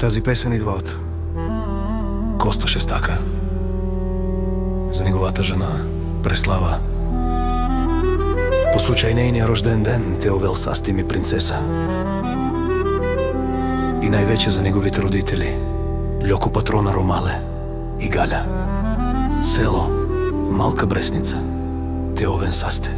Тази песен идва од Косто Шестака за неговата жена Преслава. По случај нејниот рожден ден те овел састи ми принцеса. И највеќе за неговите родители Љоко Патрона Ромале и Галя. Село Малка Бресница те овен састе.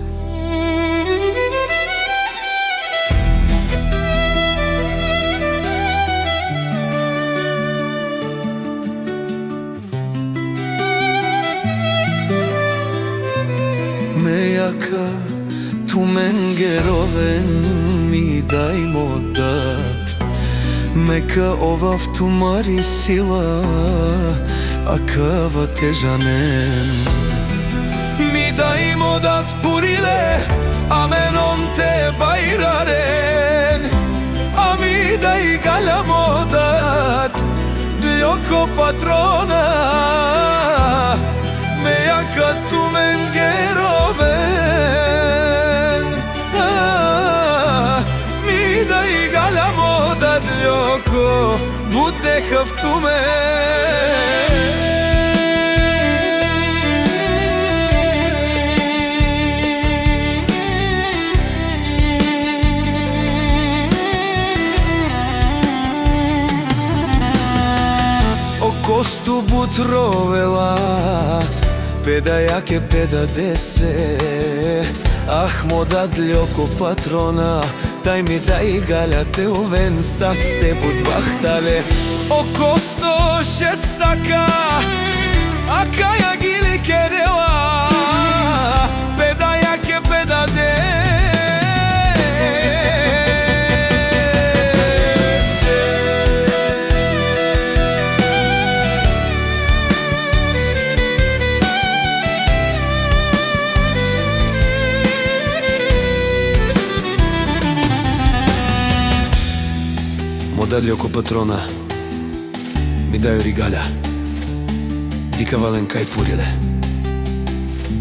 Mejaka tu mengeroven mi daj modat Meka ova vtumari sila akava težanen Mi daj modat purile amenon te bayraren Ami daj gala modat Ljoko Patrona Mejaka tu mengeroven Mi daj gala modat Ljoko bude haftume Kostu butrovela Peda jake, peda dese Ahmoda Ljoko Patrona Taj mi daj Galja te oven saste budbahtale O Kosto Šestaka Akaja gili kerela Peda jake, peda dese Мода Љоко Патрона ми дајори Галя Дика вален кај пуриле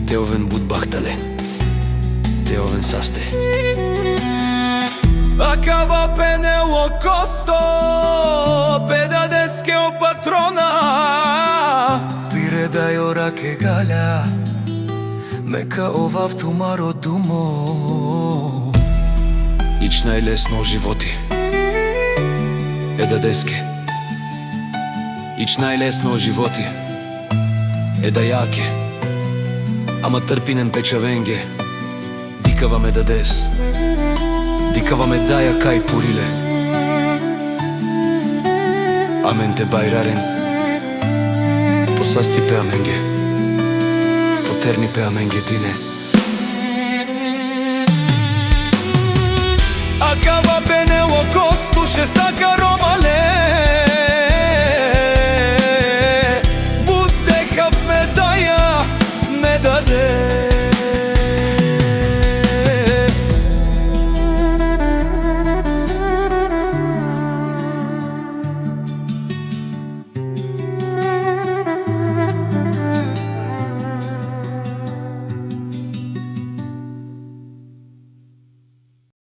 Те овен будбахтале Те овен састе Акава пенело Косто Педа деске о Патрона Приредај ораке Галя Мека ова втумаро думо Ич најлесно о животи Еда деске Ич најлесно о животи Еда јаке Ама трпинен печавенге Дикава ме дадес Дикава ме даја кај пуриле Амен те бајрарен Посасти пеаменге Потерни пеаменге дине Акава